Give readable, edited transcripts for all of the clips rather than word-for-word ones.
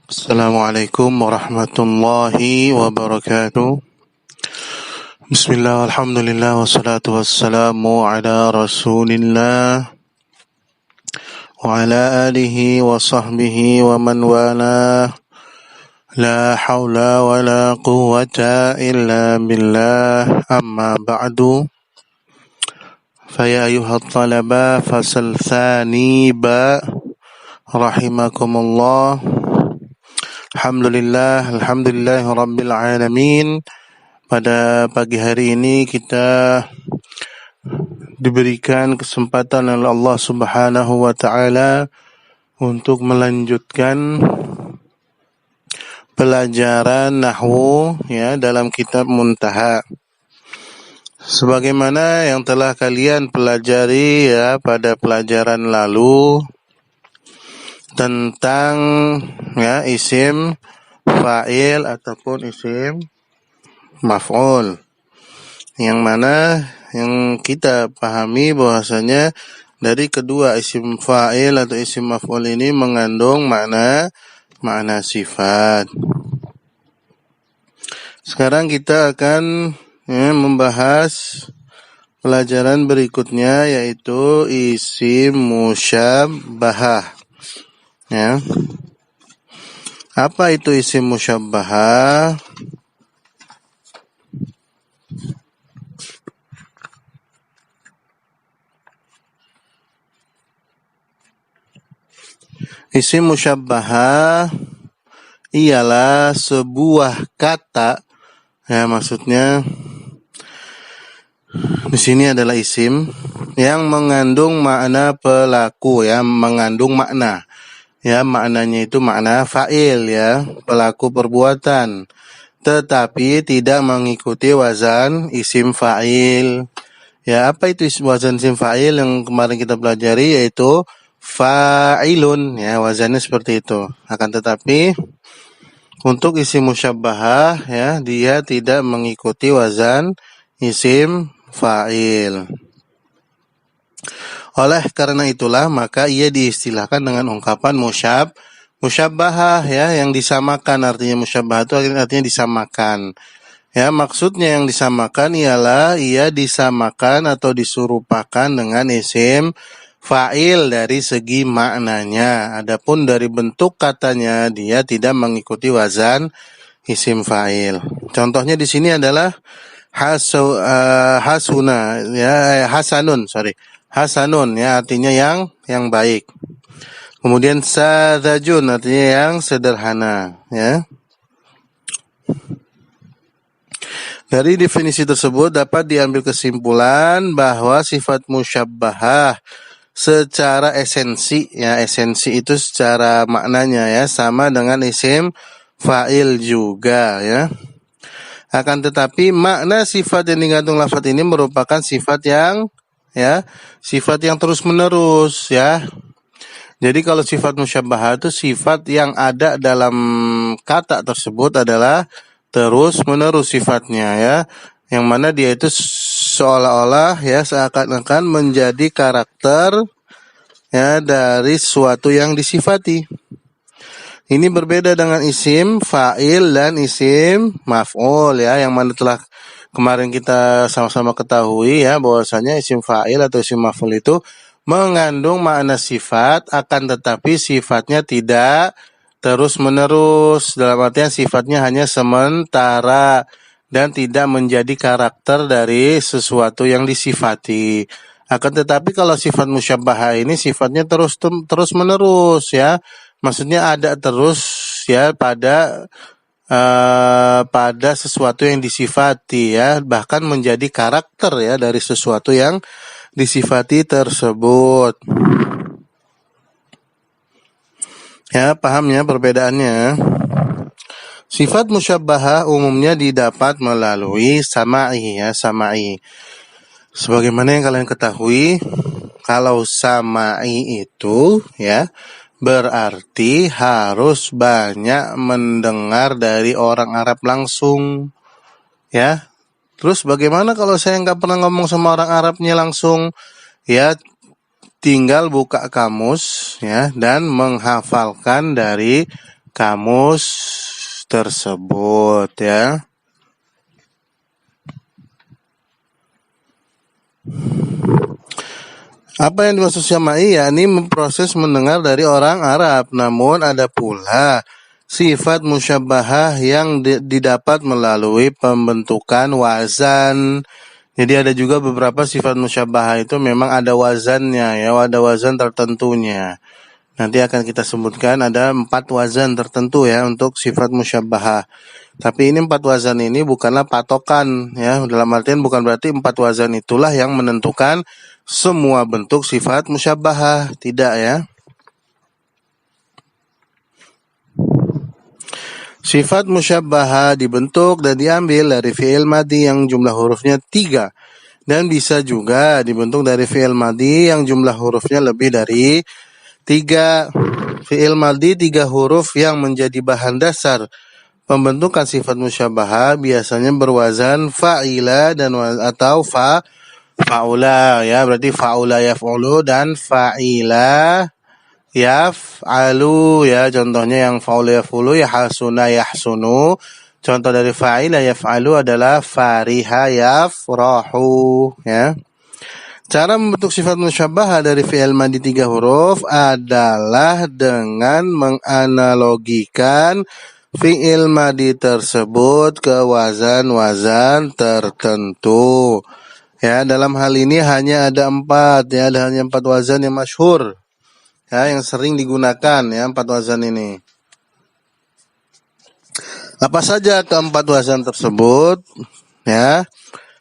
Assalamualaikum warahmatullahi wabarakatuh. Bismillah, alhamdulillah, wassalatu wassalamu ala rasulillah wa ala alihi wa sahbihi wa man wala. La hawla wa la quwwata illa billah, amma ba'du. Faya ayuhat talaba fasal thani ba rahimakumullah. Alhamdulillah rabbil alamin. Pada pagi hari ini kita diberikan kesempatan oleh Allah Subhanahu wa taala untuk melanjutkan pelajaran nahwu dalam kitab Muntaha. Sebagaimana yang telah kalian pelajari pada pelajaran lalu tentang isim fa'il ataupun isim maf'ul, yang mana yang kita pahami bahwasanya dari kedua isim fa'il atau isim maf'ul ini mengandung makna sifat. Sekarang kita akan membahas pelajaran berikutnya, yaitu isim musyabbahah. Apa itu isim musyabbahah? Isim musyabbahah ialah sebuah kata, maksudnya di sini adalah isim yang mengandung makna pelaku, mengandung makna. Maknanya itu makna fa'il, pelaku perbuatan, tetapi tidak mengikuti wazan isim fa'il. Apa itu wazan isim fa'il yang kemarin kita pelajari, yaitu fa'ilun, wazannya seperti itu. Akan tetapi untuk isim musyabbahah dia tidak mengikuti wazan isim fa'il. Oleh karena itulah maka ia diistilahkan dengan ungkapan musyabbahah, yang disamakan. Artinya musyabbahah itu artinya disamakan. Maksudnya yang disamakan ialah ia disamakan atau diserupakan dengan isim fa'il dari segi maknanya. Adapun dari bentuk katanya dia tidak mengikuti wazan isim fa'il. Contohnya di sini adalah hasanun, artinya yang baik. Kemudian sadzajun, artinya yang sederhana, Dari definisi tersebut dapat diambil kesimpulan bahwa sifat musyabbahah secara esensi, esensi itu secara maknanya sama dengan isim fa'il juga, Akan tetapi makna sifat yang digantung lafaz ini merupakan sifat yang terus menerus, Jadi kalau sifat musyabbahah itu sifat yang ada dalam kata tersebut adalah terus menerus sifatnya, Yang mana dia itu seolah-olah seakan-akan menjadi karakter dari sesuatu yang disifati. Ini berbeda dengan isim fa'il dan isim maf'ul, yang mana telah kemarin kita sama-sama ketahui bahwasanya isim fa'il atau isim maf'ul itu mengandung makna sifat, akan tetapi sifatnya tidak terus menerus, dalam artian sifatnya hanya sementara dan tidak menjadi karakter dari sesuatu yang disifati. Akan tetapi kalau sifat musyabbahah ini sifatnya terus menerus, maksudnya ada terus pada sesuatu yang disifati, bahkan menjadi karakter dari sesuatu yang disifati tersebut. Pahamnya perbedaannya? Sifat musyabbahah umumnya didapat melalui sama'i, sama'i. Sebagaimana yang kalian ketahui, kalau sama'i itu berarti harus banyak mendengar dari orang Arab langsung, Terus bagaimana kalau saya nggak pernah ngomong sama orang Arabnya langsung? Tinggal buka kamus dan menghafalkan dari kamus tersebut ya. Apa yang dimaksud syama'i? Yakni proses mendengar dari orang Arab. Namun ada pula sifat musyabbahah yang didapat melalui pembentukan wazan. Jadi ada juga beberapa sifat musyabbahah itu memang ada wazannya ya, ada wazan tertentunya. Nanti akan kita sebutkan ada 4 wazan tertentu ya untuk sifat musyabbahah. Tapi ini 4 wazan ini bukanlah patokan ya, dalam artian bukan berarti 4 wazan itulah yang menentukan semua bentuk sifat musyabbahah, tidak ya. Sifat musyabbahah dibentuk dan diambil dari fi'il madhi yang jumlah hurufnya 3 dan bisa juga dibentuk dari fi'il madhi yang jumlah hurufnya lebih dari 3. Fi'il madhi 3 huruf yang menjadi bahan dasar pembentukan sifat musyabbahah biasanya berwazan fa'ila dan atau fa'ula ya, berarti fa'ula yaf'ulu dan fa'ila yaf'alu ya. Contohnya yang fa'ula yaf'ulu yahsuna yahsunu. Contoh dari fa'ila yaf'alu adalah fariha yafrahu ya. Cara membentuk sifat musyabbahah dari fi'il madhi 3 huruf adalah dengan menganalogikan fi'il madhi tersebut ke wazan-wazan tertentu. Ya, dalam hal ini hanya ada 4 ya, ada hanya 4 wazan yang masyhur. Ya, yang sering digunakan ya 4 wazan ini. Apa saja keempat wazan tersebut? Ya.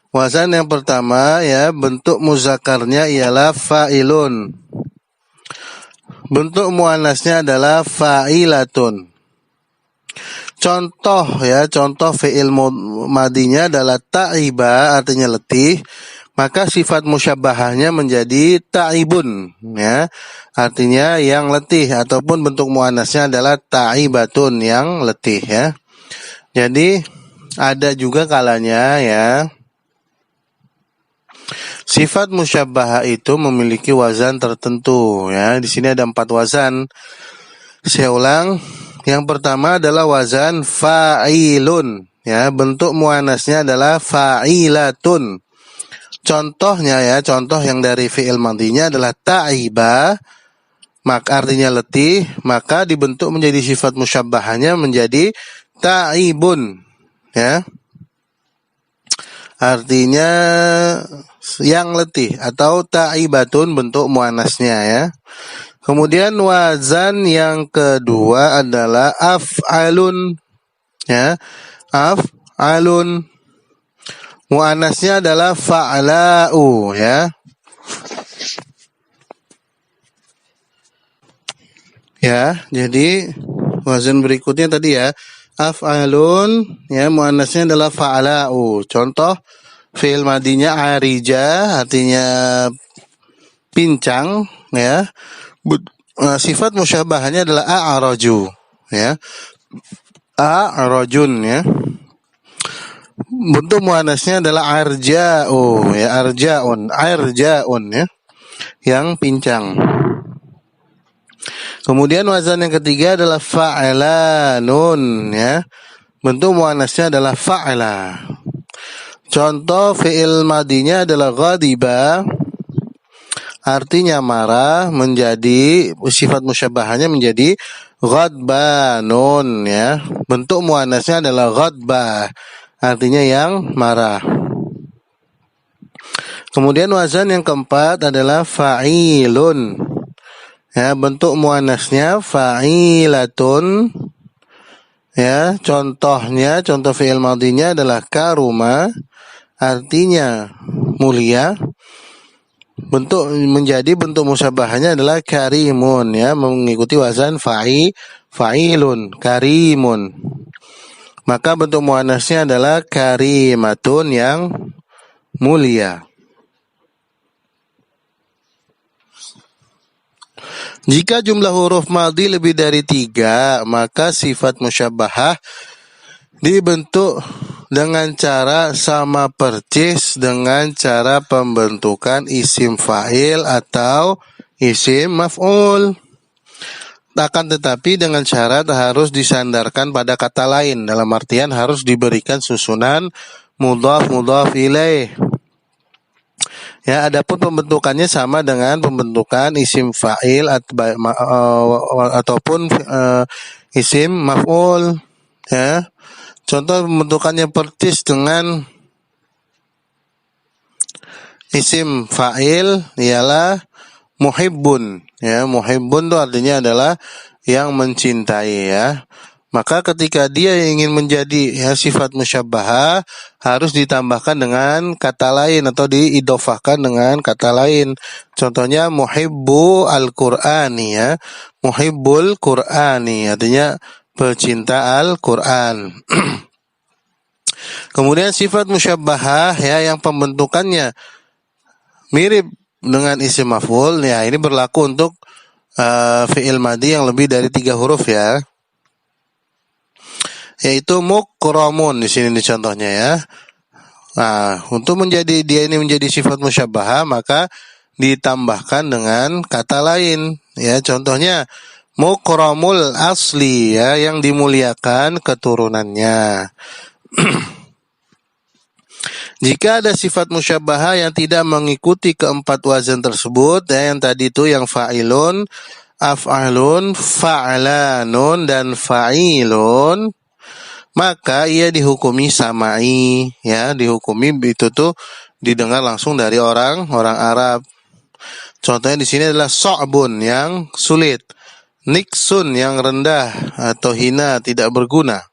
Wazan yang pertama ya, bentuk muzakarnya ialah fa'ilun. Bentuk muannasnya adalah fa'ilatun. Contoh ya, contoh fi'il madinya adalah ta'iba, artinya letih, maka sifat musyabbahahnya menjadi ta'ibun ya, artinya yang letih, ataupun bentuk muannasnya adalah ta'ibatun, yang letih ya. Jadi ada juga kalanya ya sifat musyabbahah itu memiliki wazan tertentu ya. Di sini ada 4 wazan. Saya ulang. Yang pertama adalah wazan fa'ilun ya, bentuk muannasnya adalah fa'ilatun. Contohnya ya, contoh yang dari fi'il madhinya adalah ta'iba, maka artinya letih, maka dibentuk menjadi sifat musyabbahahnya menjadi ta'ibun ya. Artinya yang letih, atau ta'ibatun bentuk muannasnya ya. Kemudian wazan yang kedua adalah af'alun ya. Af'alun muannasnya adalah fa'la'u ya. Ya, jadi wazan berikutnya tadi ya, af'alun ya, muannasnya adalah fa'la'u. Contoh fi'il madinya arija, artinya pincang ya. Sifat musyabbahanya adalah a'raju ya, a'rajun ya. Bentuk muannasnya adalah arja'u ya, arja'un, arja'un ya, yang pincang. Kemudian wazan yang ketiga adalah fa'lanun ya, bentuk muannasnya adalah fa'la. Contoh fi'il madinya adalah ghadiba, artinya marah, menjadi sifat musyabbahanya menjadi ghadbanun ya. Bentuk muannasnya adalah ghadbah, artinya yang marah. Kemudian wazan yang keempat adalah fa'ilun ya, bentuk muannasnya fa'ilatun ya. Contohnya, contoh fi'il madhinya adalah karuma, artinya mulia. Bentuk musyabbahanya adalah karimun ya, mengikuti wazan fa'ilun, karimun. Maka bentuk muannasnya adalah karimatun, yang mulia. Jika jumlah huruf madhi lebih dari 3, maka sifat musyabbahah dibentuk dengan cara sama persis dengan cara pembentukan isim fa'il atau isim maf'ul. akan tetapi dengan syarat harus disandarkan pada kata lain, dalam artian harus diberikan susunan mudhaf ilaih. Ya, adapun pembentukannya sama dengan pembentukan isim fa'il ataupun isim maf'ul. Ya, contoh pembentukannya persis dengan isim fa'il ialah muhibbun. Ya, muhibbun itu artinya adalah yang mencintai, ya. Maka ketika dia ingin menjadi sifat musyabbahah harus ditambahkan dengan kata lain atau diidofahkan dengan kata lain. Contohnya muhibbu al-Qur'ani, ya. Muhibbul Qur'ani artinya pecinta Al-Qur'an. Kemudian sifat musyabbahah yang pembentukannya mirip dengan isim maf'ul, ya ini berlaku untuk fi'il madhi yang lebih dari 3 huruf, ya. Yaitu mukramun di sini contohnya, ya. Nah, untuk dia ini menjadi sifat musyabbahah maka ditambahkan dengan kata lain, ya. Contohnya mukramul asli, ya, yang dimuliakan keturunannya. Jika ada sifat musyabbahah yang tidak mengikuti keempat wazan tersebut, yang tadi itu yang fa'ilun, af'alun, fa'lanun, dan fa'ilun, maka ia dihukumi samai, ya, dihukumi itu tuh didengar langsung dari orang Arab. Contohnya di sini adalah so'bun yang sulit, niksun yang rendah atau hina, tidak berguna.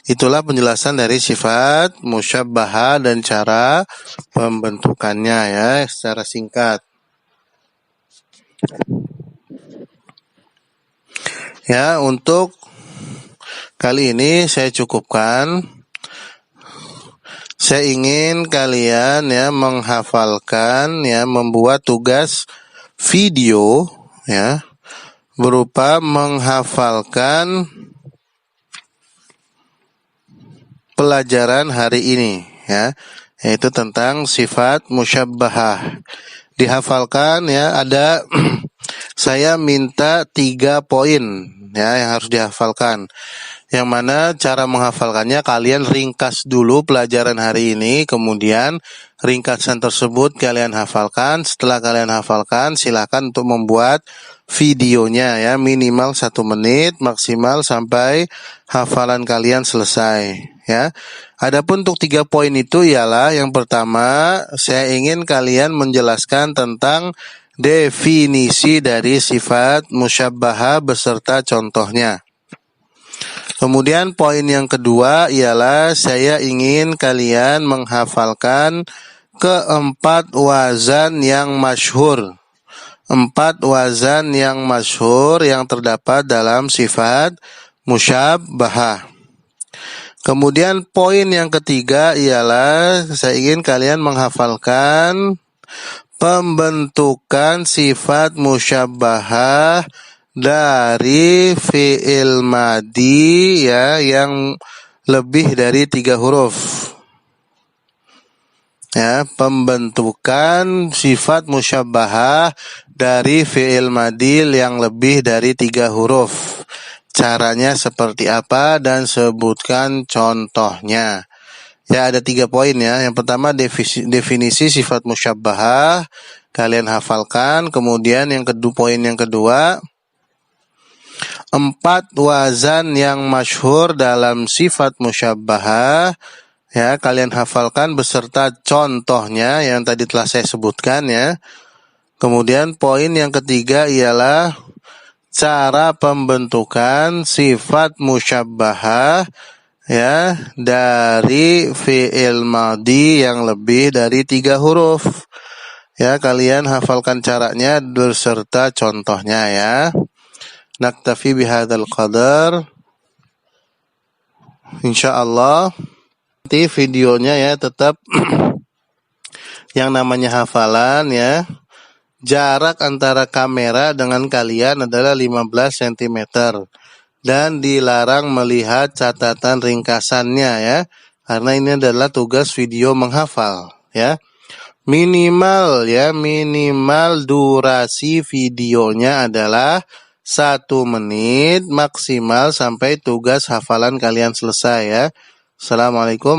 Itulah penjelasan dari sifat musyabbahah dan cara pembentukannya, ya, secara singkat. Ya, untuk kali ini saya cukupkan. Saya ingin kalian menghafalkan, membuat tugas video, berupa menghafalkan pelajaran hari ini, yaitu tentang sifat musyabbahah. Dihafalkan, ada saya minta 3 poin, yang harus dihafalkan. Yang mana cara menghafalkannya kalian ringkas dulu pelajaran hari ini, kemudian ringkasan tersebut kalian hafalkan. Setelah kalian hafalkan, silakan untuk membuat videonya, minimal 1 menit, maksimal sampai hafalan kalian selesai, ya. Adapun untuk 3 poin itu ialah yang pertama, saya ingin kalian menjelaskan tentang definisi dari sifat musyabbahah beserta contohnya. Kemudian poin yang kedua ialah saya ingin kalian menghafalkan keempat wazan yang masyhur. 4 wazan yang masyhur yang terdapat dalam sifat musyabbahah. Kemudian poin yang ketiga ialah saya ingin kalian menghafalkan pembentukan sifat musyabbahah dari fi'il madhi, yang lebih dari 3 huruf. Ya, pembentukan sifat musyabbahah dari fi'il madhi yang lebih dari 3 huruf. Caranya seperti apa dan sebutkan contohnya. Ya, ada 3 poin, ya. Yang pertama definisi sifat musyabbahah, kalian hafalkan. Kemudian poin yang kedua 4 wazan yang masyhur dalam sifat musyabbahah, kalian hafalkan beserta contohnya yang tadi telah saya sebutkan, ya. Kemudian poin yang ketiga ialah cara pembentukan sifat musyabbahah, dari fi'il madhi yang lebih dari 3 huruf. Ya, kalian hafalkan caranya beserta contohnya, ya. Naktafi bihadzal qadar. Insyaallah nanti videonya tetap yang namanya hafalan, jarak antara kamera dengan kalian adalah 15 cm dan dilarang melihat catatan ringkasannya, karena ini adalah tugas video menghafal, minimal durasi videonya adalah 1 menit maksimal sampai tugas hafalan kalian selesai ya. Assalamualaikum.